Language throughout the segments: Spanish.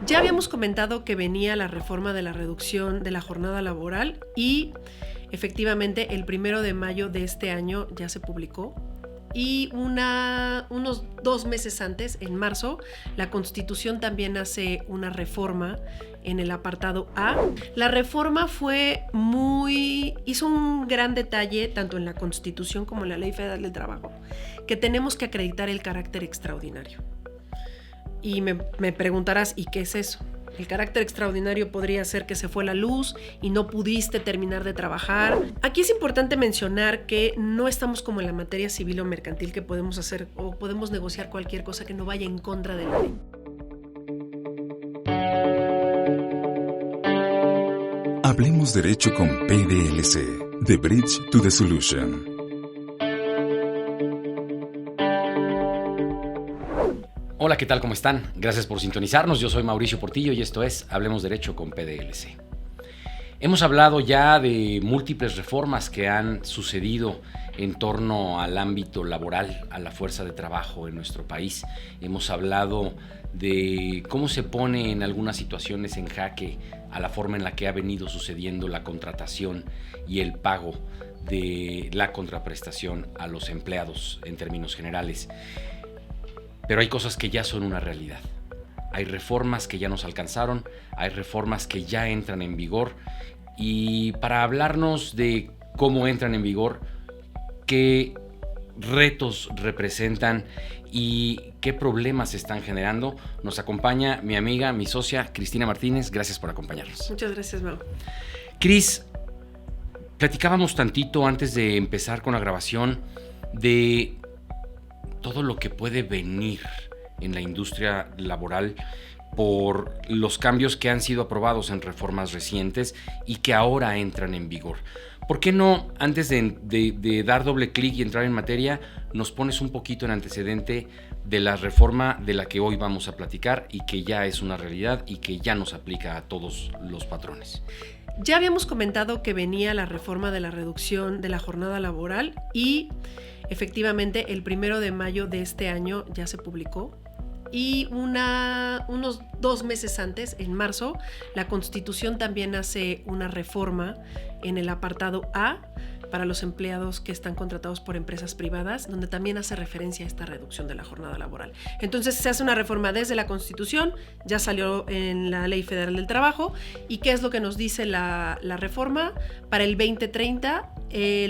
Ya habíamos comentado que venía la reforma de la reducción de la jornada laboral y efectivamente el 1 de mayo de este año ya se publicó. Y unos 2 meses antes, en marzo, la Constitución también hace una reforma en el apartado A. La reforma hizo un gran detalle, tanto en la Constitución como en la Ley Federal del Trabajo, que tenemos que acreditar el carácter extraordinario. Y me preguntarás, ¿y qué es eso? El carácter extraordinario podría ser que se fue la luz y no pudiste terminar de trabajar. Aquí es importante mencionar que no estamos como en la materia civil o mercantil, que podemos hacer o podemos negociar cualquier cosa que no vaya en contra de la ley. Hablemos Derecho con PDLC, The Bridge to the Solution. Hola, ¿qué tal? ¿Cómo están? Gracias por sintonizarnos. Yo soy Mauricio Portillo y esto es Hablemos Derecho con PDLC. Hemos hablado ya de múltiples reformas que han sucedido en torno al ámbito laboral, a la fuerza de trabajo en nuestro país. Hemos hablado de cómo se pone en algunas situaciones en jaque a la forma en la que ha venido sucediendo la contratación y el pago de la contraprestación a los empleados en términos generales. Pero hay cosas que ya son una realidad. Hay reformas que ya nos alcanzaron, hay reformas que ya entran en vigor. Y para hablarnos de cómo entran en vigor, qué retos representan y qué problemas se están generando, nos acompaña mi amiga, mi socia, Cristina Martínez. Gracias por acompañarnos. Muchas gracias, Mau. Cris, platicábamos tantito antes de empezar con la grabación de todo lo que puede venir en la industria laboral por los cambios que han sido aprobados en reformas recientes y que ahora entran en vigor. ¿Por qué no, antes de dar doble clic y entrar en materia, nos pones un poquito en antecedente de la reforma de la que hoy vamos a platicar y que ya es una realidad y que ya nos aplica a todos los patrones? Ya habíamos comentado que venía la reforma de la reducción de la jornada laboral y efectivamente el 1 de mayo de este año ya se publicó. Y unos 2 meses antes, en marzo, la Constitución también hace una reforma en el apartado A para los empleados que están contratados por empresas privadas, donde también hace referencia a esta reducción de la jornada laboral. Entonces se hace una reforma desde la Constitución, ya salió en la Ley Federal del Trabajo. ¿Y qué es lo que nos dice la reforma? Para el 2030,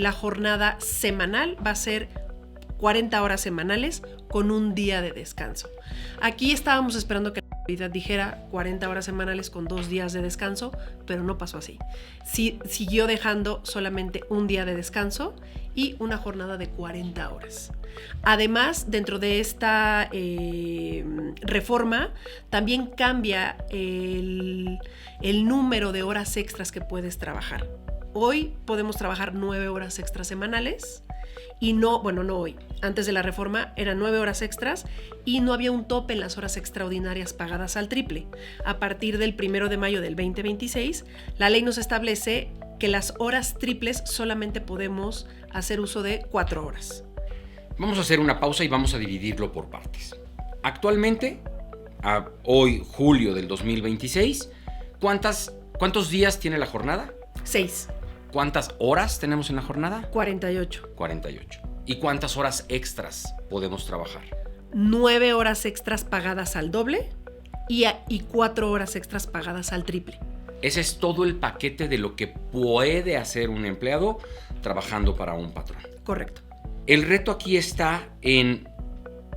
la jornada semanal va a ser 40 horas semanales con un día de descanso. Aquí estábamos esperando que la autoridad dijera 40 horas semanales con 2 días de descanso, pero no pasó así. Sí, siguió dejando solamente un día de descanso y una jornada de 40 horas. Además, dentro de esta reforma, también cambia el número de horas extras que puedes trabajar. Hoy podemos trabajar 9 horas extras semanales. Y no hoy, antes de la reforma eran 9 horas extras y no había un tope en las horas extraordinarias pagadas al triple. A partir del 1 de mayo del 2026, la ley nos establece que las horas triples solamente podemos hacer uso de 4 horas. Vamos a hacer una pausa y vamos a dividirlo por partes. Actualmente, hoy, julio del 2026, ¿cuántos días tiene la jornada? 6. ¿Cuántas horas tenemos en la jornada? 48. 48. ¿Y cuántas horas extras podemos trabajar? 9 horas extras pagadas al doble y 4 horas extras pagadas al triple. Ese es todo el paquete de lo que puede hacer un empleado trabajando para un patrón. Correcto. El reto aquí está en: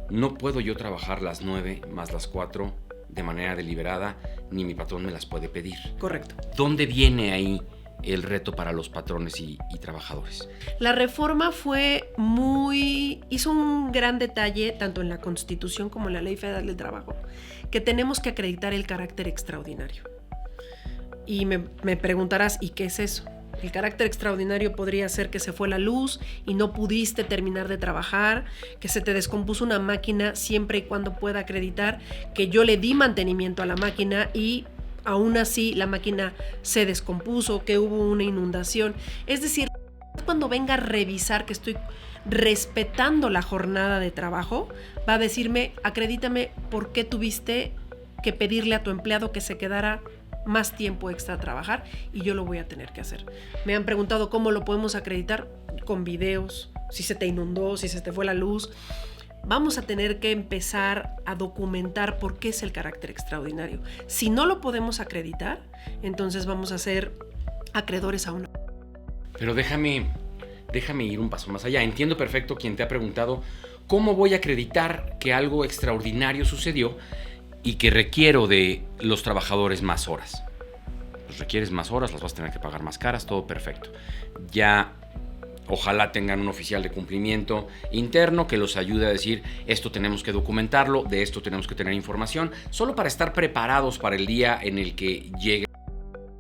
no puedo yo trabajar las 9 más las 4 de manera deliberada, ni mi patrón me las puede pedir. Correcto. ¿Dónde viene ahí el reto para los patrones y trabajadores? La reforma hizo un gran detalle, tanto en la Constitución como en la Ley Federal del Trabajo, que tenemos que acreditar el carácter extraordinario. Y me preguntarás, ¿y qué es eso? El carácter extraordinario podría ser que se fue la luz y no pudiste terminar de trabajar, que se te descompuso una máquina, siempre y cuando pueda acreditar que yo le di mantenimiento a la máquina y aún así la máquina se descompuso, que hubo una inundación. Es decir, cuando venga a revisar que estoy respetando la jornada de trabajo, va a decirme, acredítame por qué tuviste que pedirle a tu empleado que se quedara más tiempo extra a trabajar y yo lo voy a tener que hacer. Me han preguntado cómo lo podemos acreditar con videos, si se te inundó, si se te fue la luz. Vamos a tener que empezar a documentar por qué es el carácter extraordinario. Si no lo podemos acreditar, entonces vamos a ser acreedores a una. Pero déjame ir un paso más allá. Entiendo perfecto quien te ha preguntado cómo voy a acreditar que algo extraordinario sucedió y que requiero de los trabajadores más horas. Pues requieres más horas, las vas a tener que pagar más caras, todo perfecto. Ya ojalá tengan un oficial de cumplimiento interno que los ayude a decir esto tenemos que documentarlo, de esto tenemos que tener información, solo para estar preparados para el día en el que llegue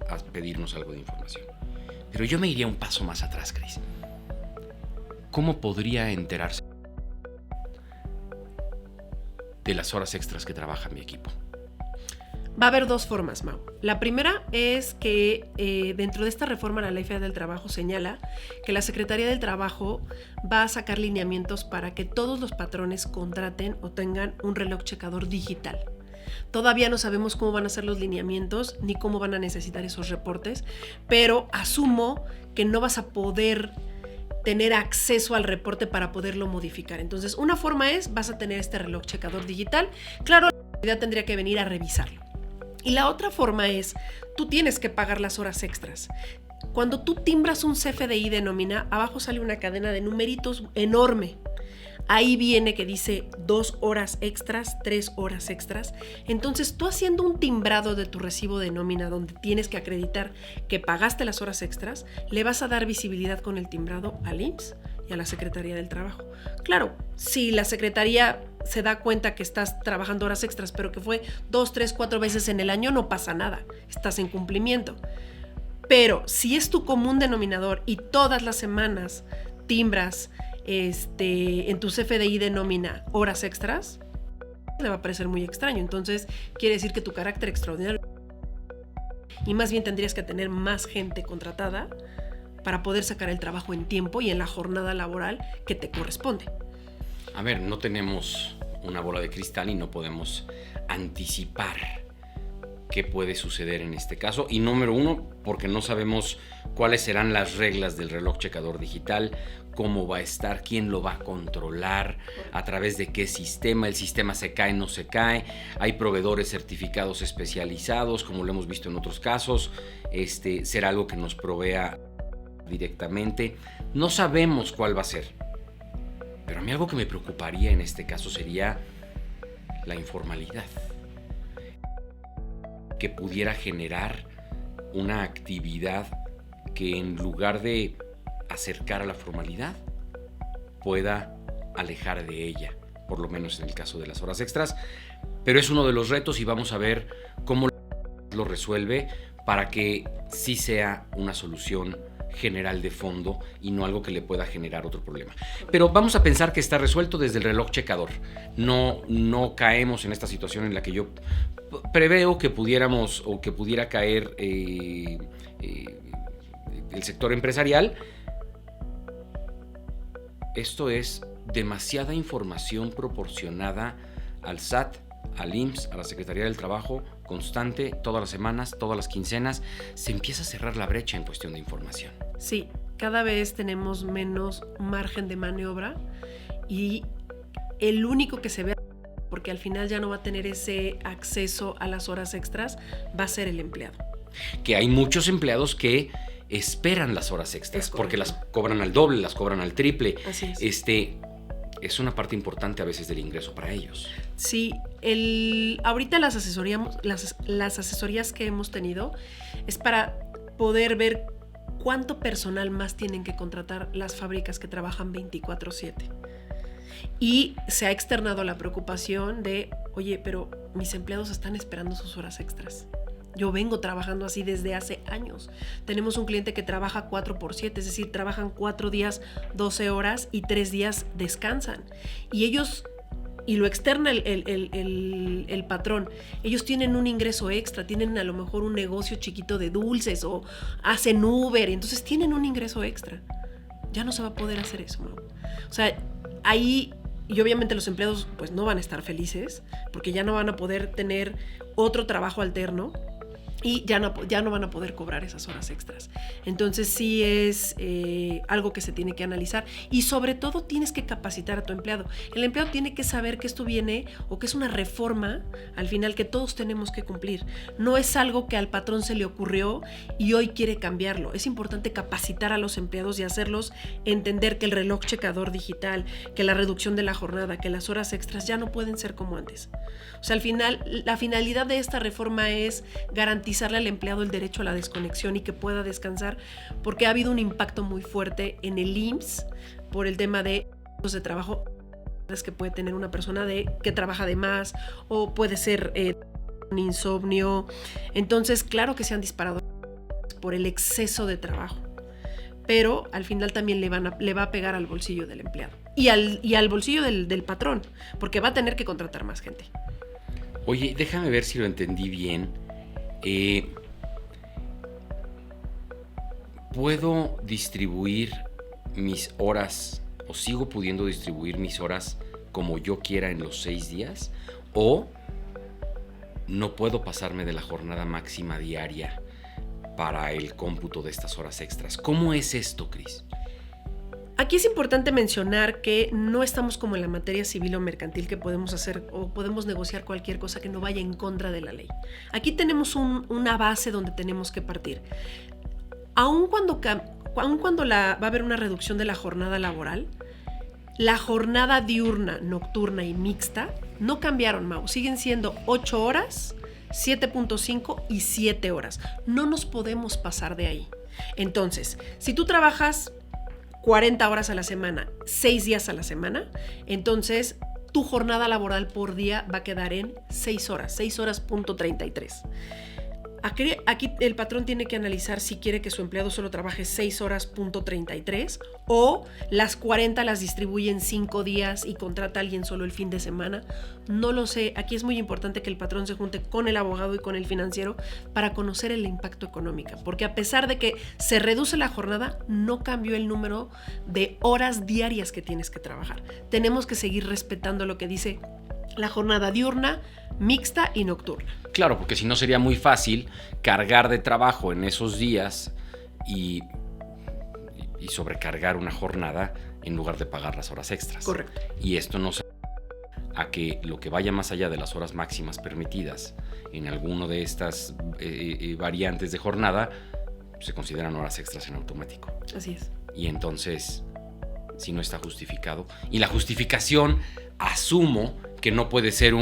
a pedirnos algo de información. Pero yo me iría un paso más atrás, Cris. ¿Cómo podría enterarse de las horas extras que trabaja mi equipo? Va a haber dos formas, Mau. La primera es que dentro de esta reforma a la Ley Federal del Trabajo señala que la Secretaría del Trabajo va a sacar lineamientos para que todos los patrones contraten o tengan un reloj checador digital. Todavía no sabemos cómo van a ser los lineamientos ni cómo van a necesitar esos reportes, pero asumo que no vas a poder tener acceso al reporte para poderlo modificar. Entonces, una forma es, vas a tener este reloj checador digital. Claro, la autoridad tendría que venir a revisarlo. Y la otra forma es, tú tienes que pagar las horas extras. Cuando tú timbras un CFDI de nómina, abajo sale una cadena de numeritos enorme. Ahí viene que dice 2 horas extras, 3 horas extras. Entonces, tú haciendo un timbrado de tu recibo de nómina donde tienes que acreditar que pagaste las horas extras, le vas a dar visibilidad con el timbrado al IMSS y a la Secretaría del Trabajo. Claro, si la Secretaría se da cuenta que estás trabajando horas extras, pero que fue 2, 3, 4 veces en el año, no pasa nada, estás en cumplimiento. Pero si es tu común denominador y todas las semanas timbras en tu CFDI de nómina horas extras, le va a parecer muy extraño. Entonces quiere decir que tu carácter extraordinario, y más bien tendrías que tener más gente contratada para poder sacar el trabajo en tiempo y en la jornada laboral que te corresponde. A ver, no tenemos una bola de cristal y no podemos anticipar qué puede suceder en este caso. Y número uno, porque no sabemos cuáles serán las reglas del reloj checador digital, cómo va a estar, quién lo va a controlar, a través de qué sistema, el sistema se cae, no se cae, hay proveedores certificados especializados, como lo hemos visto en otros casos, será algo que nos provea directamente, no sabemos cuál va a ser. Pero a mí algo que me preocuparía en este caso sería la informalidad, que pudiera generar una actividad que en lugar de acercar a la formalidad, pueda alejar de ella, por lo menos en el caso de las horas extras. Pero es uno de los retos y vamos a ver cómo lo resuelve para que sí sea una solución general de fondo y no algo que le pueda generar otro problema. Pero vamos a pensar que está resuelto desde el reloj checador. No caemos en esta situación en la que yo preveo que pudiéramos o que pudiera caer el sector empresarial. Esto es demasiada información proporcionada al SAT, al IMSS, a la Secretaría del Trabajo, constante, todas las semanas, todas las quincenas. Se empieza a cerrar la brecha en cuestión de información. Sí, cada vez tenemos menos margen de maniobra y el único que se ve, porque al final ya no va a tener ese acceso a las horas extras, va a ser el empleado. Que hay muchos empleados que esperan las horas extras porque las cobran al doble, las cobran al triple. Así es. Es una parte importante a veces del ingreso para ellos. Sí, ahorita las asesorías que hemos tenido es para poder ver cuánto personal más tienen que contratar las fábricas que trabajan 24/7. Y se ha externado la preocupación de, oye, pero mis empleados están esperando sus horas extras. Yo vengo trabajando así desde hace años. Tenemos un cliente que trabaja 4/7, es decir, trabajan 4 días, 12 horas y 3 días descansan. Y ellos, y lo externa el patrón, ellos tienen un ingreso extra, tienen a lo mejor un negocio chiquito de dulces o hacen Uber, entonces tienen un ingreso extra. Ya no se va a poder hacer eso, ¿no? O sea, ahí... Y obviamente los empleados pues no van a estar felices porque ya no van a poder tener otro trabajo alterno y ya no van a poder cobrar esas horas extras. Entonces sí es algo que se tiene que analizar y sobre todo tienes que capacitar a tu empleado. El empleado tiene que saber que esto viene o que es una reforma al final que todos tenemos que cumplir. No es algo que al patrón se le ocurrió y hoy quiere cambiarlo. Es importante capacitar a los empleados y hacerlos entender que el reloj checador digital, que la reducción de la jornada, que las horas extras ya no pueden ser como antes. O sea, al final, la finalidad de esta reforma es garantizarle al empleado el derecho a la desconexión y que pueda descansar, porque ha habido un impacto muy fuerte en el IMSS por el tema de trabajo que puede tener una persona que trabaja de más o puede ser un insomnio. Entonces, claro que se han disparado por el exceso de trabajo, pero al final también le va a pegar al bolsillo del empleado y al bolsillo del patrón, porque va a tener que contratar más gente. Oye, déjame ver si lo entendí bien. ¿Puedo distribuir mis horas o sigo pudiendo distribuir mis horas como yo quiera en los 6 días? ¿O no puedo pasarme de la jornada máxima diaria para el cómputo de estas horas extras? ¿Cómo es esto, Cris? Aquí es importante mencionar que no estamos como en la materia civil o mercantil que podemos hacer o podemos negociar cualquier cosa que no vaya en contra de la ley. Aquí tenemos una base donde tenemos que partir. Aun cuando va a haber una reducción de la jornada laboral, la jornada diurna, nocturna y mixta no cambiaron, Mau. Siguen siendo 8 horas, 7.5 y 7 horas. No nos podemos pasar de ahí. Entonces, si tú trabajas 40 horas a la semana, 6 días a la semana, entonces tu jornada laboral por día va a quedar en 6 horas.33. Aquí el patrón tiene que analizar si quiere que su empleado solo trabaje 6 horas.33 o las 40 las distribuye en 5 días y contrata a alguien solo el fin de semana. No lo sé. Aquí es muy importante que el patrón se junte con el abogado y con el financiero para conocer el impacto económico, porque a pesar de que se reduce la jornada, no cambió el número de horas diarias que tienes que trabajar. Tenemos que seguir respetando lo que dice la jornada diurna, mixta y nocturna. Claro, porque si no sería muy fácil cargar de trabajo en esos días y sobrecargar una jornada en lugar de pagar las horas extras. Correcto. Y esto no se a que lo que vaya más allá de las horas máximas permitidas en alguno de estas variantes de jornada se consideran horas extras en automático. Así es. Y entonces, si no está justificado, y la justificación asumo que no puede ser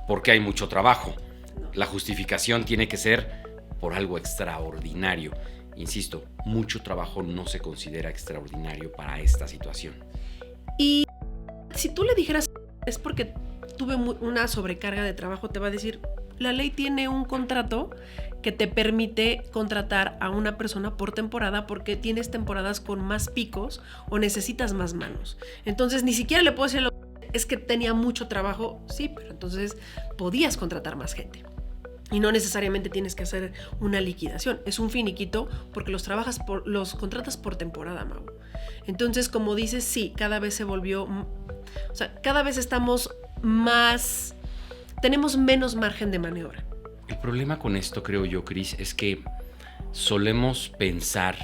porque hay mucho trabajo. La justificación tiene que ser por algo extraordinario. Insisto, mucho trabajo no se considera extraordinario para esta situación. Y si tú le dijeras, es porque tuve una sobrecarga de trabajo, te va a decir, la ley tiene un contrato que te permite contratar a una persona por temporada porque tienes temporadas con más picos o necesitas más manos. Entonces ni siquiera le puedo decir, es que tenía mucho trabajo, sí, pero entonces podías contratar más gente. Y no necesariamente tienes que hacer una liquidación. Es un finiquito porque los contratas por temporada, Mau. Entonces, como dices, sí, cada vez se volvió... O sea, cada vez tenemos menos margen de maniobra. El problema con esto, creo yo, Cris, es que solemos pensar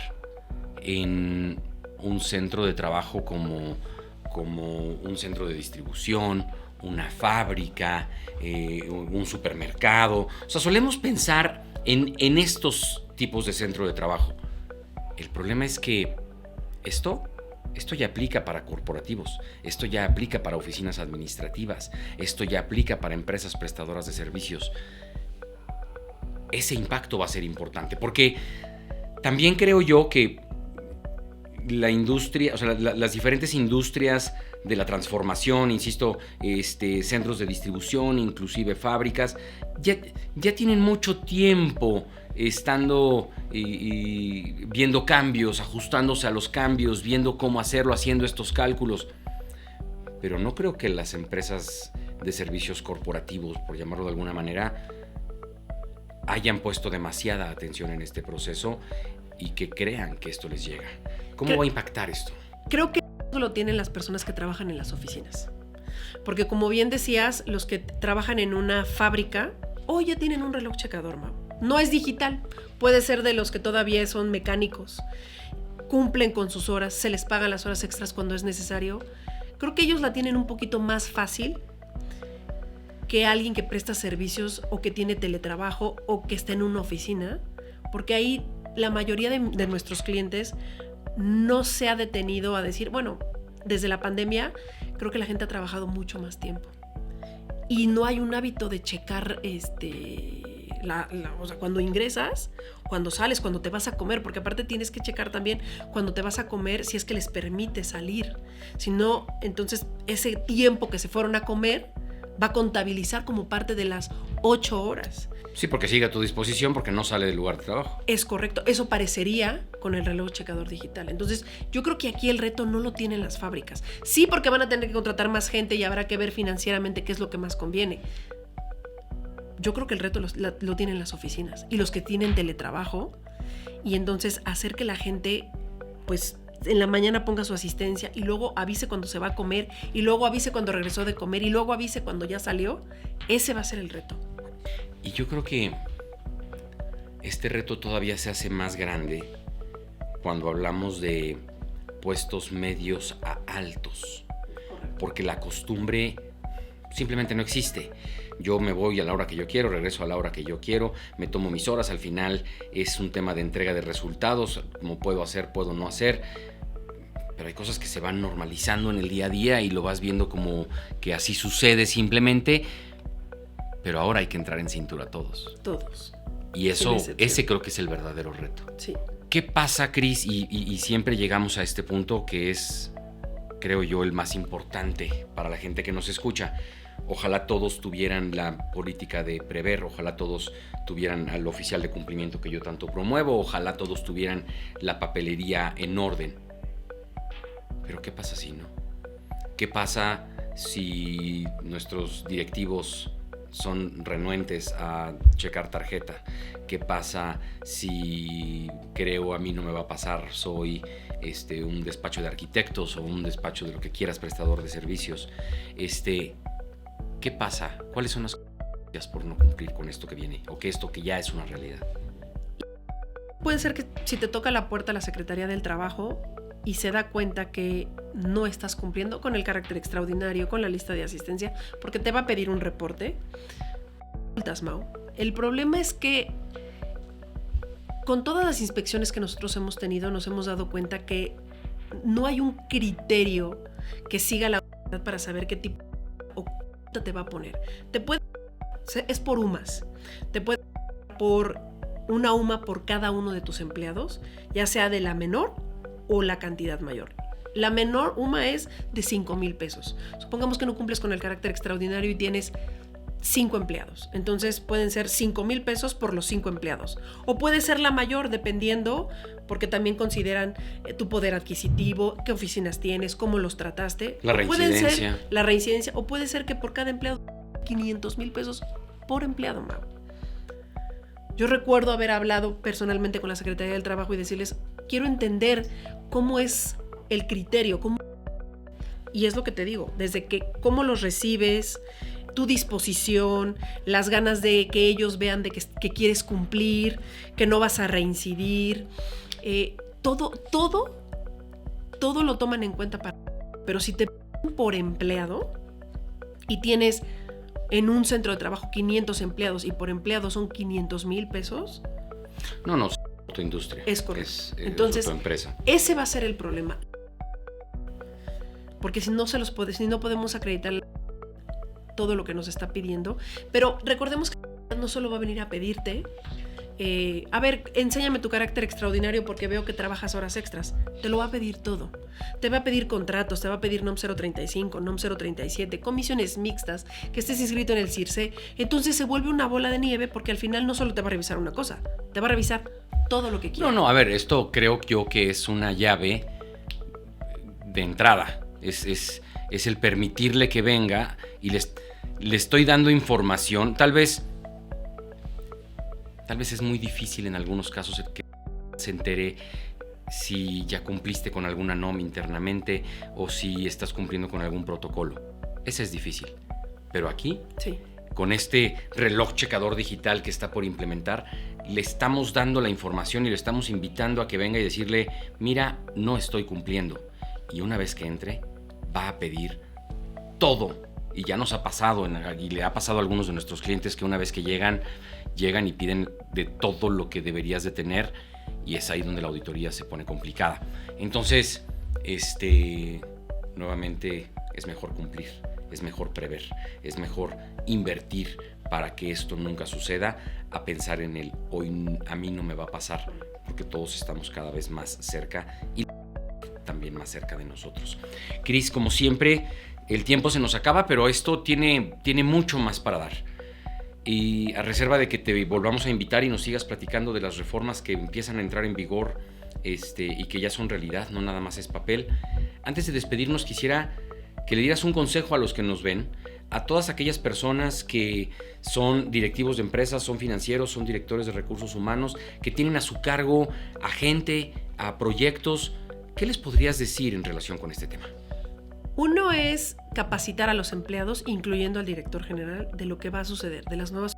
en un centro de trabajo como un centro de distribución, una fábrica, un supermercado. O sea, solemos pensar en estos tipos de centro de trabajo. El problema es que esto ya aplica para corporativos, esto ya aplica para oficinas administrativas, esto ya aplica para empresas prestadoras de servicios. Ese impacto va a ser importante, porque también creo yo que la industria, o sea, las diferentes industrias de la transformación, insisto, centros de distribución, inclusive fábricas, ya tienen mucho tiempo estando viendo cambios, ajustándose a los cambios, viendo cómo hacerlo, haciendo estos cálculos. Pero no creo que las empresas de servicios corporativos, por llamarlo de alguna manera, hayan puesto demasiada atención en este proceso y que crean que esto les llega. ¿Cómo va a impactar esto? Creo que eso lo tienen las personas que trabajan en las oficinas. Porque como bien decías, los que trabajan en una fábrica hoy ya tienen un reloj checador, Mau. No es digital, puede ser de los que todavía son mecánicos, cumplen con sus horas, se les pagan las horas extras cuando es necesario. Creo que ellos la tienen un poquito más fácil que alguien que presta servicios o que tiene teletrabajo o que está en una oficina, porque ahí la mayoría de nuestros clientes no se ha detenido a decir, bueno, desde la pandemia creo que la gente ha trabajado mucho más tiempo y no hay un hábito de checar o sea, cuando ingresas, cuando sales, cuando te vas a comer, porque aparte tienes que checar también cuando te vas a comer si es que les permite salir. Si no, entonces ese tiempo que se fueron a comer va a contabilizar como parte de las 8 horas. Sí, porque sigue a tu disposición porque no sale del lugar de trabajo. Es correcto, eso parecería con el reloj checador digital. Entonces, yo creo que aquí el reto no lo tienen las fábricas. Sí, porque van a tener que contratar más gente y habrá que ver financieramente qué es lo que más conviene. Yo creo que el reto lo tienen las oficinas y los que tienen teletrabajo, y entonces hacer que la gente, pues, en la mañana ponga su asistencia y luego avise cuando se va a comer y luego avise cuando regresó de comer y luego avise cuando ya salió. Ese va a ser el reto. Y yo creo que este reto todavía se hace más grande cuando hablamos de puestos medios a altos, porque la costumbre simplemente no existe. Yo me voy a la hora que yo quiero, regreso a la hora que yo quiero, me tomo mis horas, al final es un tema de entrega de resultados, como puedo hacer, puedo no hacer, pero hay cosas que se van normalizando en el día a día y lo vas viendo como que así sucede simplemente, pero ahora hay que entrar en cintura todos. Todos. Y eso, ese creo que es el verdadero reto. Sí. ¿Qué pasa, Cris? Y siempre llegamos a este punto que es, creo yo, el más importante para la gente que nos escucha. Ojalá todos tuvieran la política de prever, ojalá todos tuvieran al oficial de cumplimiento que yo tanto promuevo, ojalá todos tuvieran la papelería en orden. Pero ¿qué pasa si no? ¿Qué pasa si nuestros directivos son renuentes a checar tarjeta? ¿Qué pasa si creo a mí no me va a pasar, soy un despacho de arquitectos o un despacho de lo que quieras, prestador de servicios? ¿Qué pasa? ¿Cuáles son las consecuencias por no cumplir con esto que viene o que esto que ya es una realidad? Puede ser que si te toca la puerta la Secretaría del Trabajo y se da cuenta que no estás cumpliendo con el carácter extraordinario, con la lista de asistencia, porque te va a pedir un reporte. Mau. El problema es que con todas las inspecciones que nosotros hemos tenido, nos hemos dado cuenta que no hay un criterio que siga la autoridad para saber qué tipo o te va a poner. Es por UMAS. Te puede por una UMA por cada uno de tus empleados, ya sea de la menor o la cantidad mayor. La menor UMA es de 5,000 pesos. Supongamos que no cumples con el carácter extraordinario y tienes 5 empleados. Entonces pueden ser 5,000 pesos por los 5 empleados. O puede ser la mayor, dependiendo, porque también consideran tu poder adquisitivo, qué oficinas tienes, cómo los trataste. La reincidencia. Puede ser la reincidencia, o puede ser que por cada empleado 500,000 pesos por empleado, Mau. Yo recuerdo haber hablado personalmente con la Secretaría del Trabajo y decirles, quiero entender cómo es el criterio, y es lo que te digo, desde que cómo los recibes, tu disposición, las ganas de que ellos vean de que quieres cumplir, que no vas a reincidir, todo lo toman en cuenta pero si te pagan por empleado y tienes en un centro de trabajo 500 empleados y por empleado son 500,000 pesos. No, es autoindustria. Es correcto. Entonces, autoempresa. Ese va a ser el problema. Porque si no podemos acreditar todo lo que nos está pidiendo, pero recordemos que no solo va a venir a pedirte, a ver, enséñame tu carácter extraordinario porque veo que trabajas horas extras. Te lo va a pedir todo. Te va a pedir contratos, te va a pedir NOM 035, NOM 037, comisiones mixtas, que estés inscrito en el CIRSE. Entonces se vuelve una bola de nieve porque al final no solo te va a revisar una cosa, te va a revisar todo lo que quieras. No, a ver, esto creo yo que es una llave de entrada. Es el permitirle que venga y le estoy dando información. Tal vez es muy difícil en algunos casos que se entere si ya cumpliste con alguna NOM internamente o si estás cumpliendo con algún protocolo. Ese es difícil. Pero aquí, sí, con este reloj checador digital que está por implementar, le estamos dando la información y le estamos invitando a que venga y decirle, mira, no estoy cumpliendo. Y una vez que entre, va a pedir todo. Y ya nos ha pasado, y le ha pasado a algunos de nuestros clientes que una vez que llegan y piden de todo lo que deberías de tener, y es ahí donde la auditoría se pone complicada. Entonces, nuevamente es mejor cumplir, es mejor prever, es mejor invertir para que esto nunca suceda, a pensar en el hoy a mí no me va a pasar, porque todos estamos cada vez más cerca y también más cerca de nosotros. Cris, como siempre, el tiempo se nos acaba, pero esto tiene mucho más para dar. Y a reserva de que te volvamos a invitar y nos sigas platicando de las reformas que empiezan a entrar en vigor y que ya son realidad, no nada más es papel. Antes de despedirnos, quisiera que le dieras un consejo a los que nos ven, a todas aquellas personas que son directivos de empresas, son financieros, son directores de recursos humanos, que tienen a su cargo a gente, a proyectos. ¿Qué les podrías decir en relación con este tema? Uno es capacitar a los empleados, incluyendo al director general, de lo que va a suceder, de las nuevas.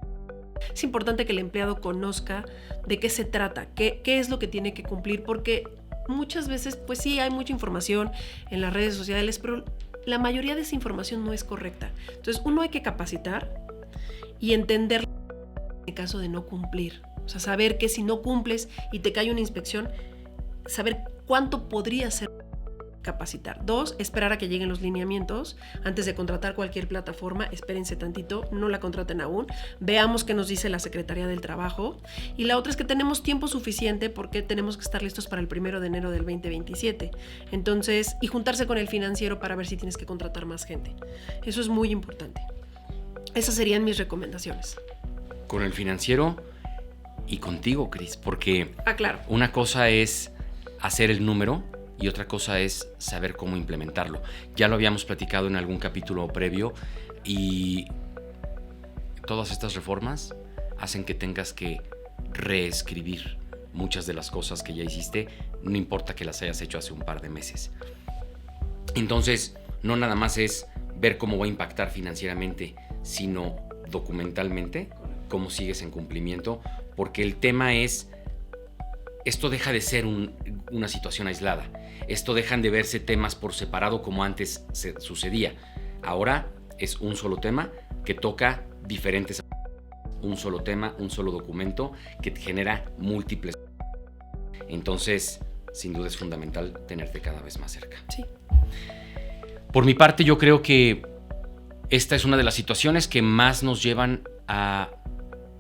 Es importante que el empleado conozca de qué se trata, qué es lo que tiene que cumplir, porque muchas veces, pues sí, hay mucha información en las redes sociales, pero la mayoría de esa información no es correcta. Entonces, uno hay que capacitar y entender en caso de no cumplir. O sea, saber que si no cumples y te cae una inspección, saber cuánto podría ser. Capacitar. 2, esperar a que lleguen los lineamientos. Antes de contratar cualquier plataforma, espérense tantito, no la contraten aún. Veamos qué nos dice la Secretaría del Trabajo. Y la otra es que tenemos tiempo suficiente porque tenemos que estar listos para el 1 de enero del 2027. Entonces, y juntarse con el financiero para ver si tienes que contratar más gente. Eso es muy importante. Esas serían mis recomendaciones. Con el financiero y contigo, Cris, porque claro. Una cosa es hacer el número y otra cosa es saber cómo implementarlo. Ya lo habíamos platicado en algún capítulo previo y todas estas reformas hacen que tengas que reescribir muchas de las cosas que ya hiciste, no importa que las hayas hecho hace un par de meses. Entonces, no nada más es ver cómo va a impactar financieramente, sino documentalmente cómo sigues en cumplimiento, porque el tema es, esto deja de ser una situación aislada. Esto dejan de verse temas por separado como antes sucedía. Ahora es un solo tema que toca diferentes. Un solo tema, un solo documento que te genera múltiples. Entonces, sin duda es fundamental tenerte cada vez más cerca. Sí. Por mi parte, yo creo que esta es una de las situaciones que más nos llevan a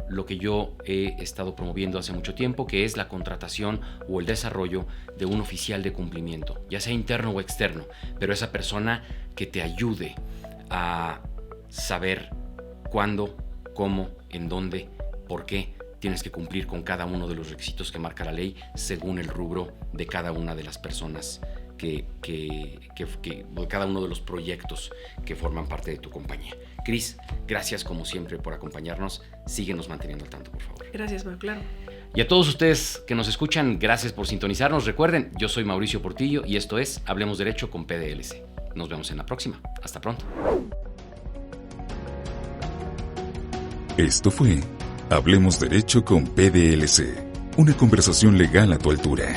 lo que yo he estado promoviendo hace mucho tiempo, que es la contratación o el desarrollo de un oficial de cumplimiento, ya sea interno o externo, pero esa persona que te ayude a saber cuándo, cómo, en dónde, por qué tienes que cumplir con cada uno de los requisitos que marca la ley según el rubro de cada una de las personas cada uno de los proyectos que forman parte de tu compañía. Cris, gracias como siempre por acompañarnos. Síguenos manteniendo al tanto, por favor. Gracias, Mau, claro. Y a todos ustedes que nos escuchan, gracias por sintonizarnos. Recuerden, yo soy Mauricio Portillo y esto es Hablemos Derecho con PDLC. Nos vemos en la próxima. Hasta pronto. Esto fue Hablemos Derecho con PDLC, una conversación legal a tu altura.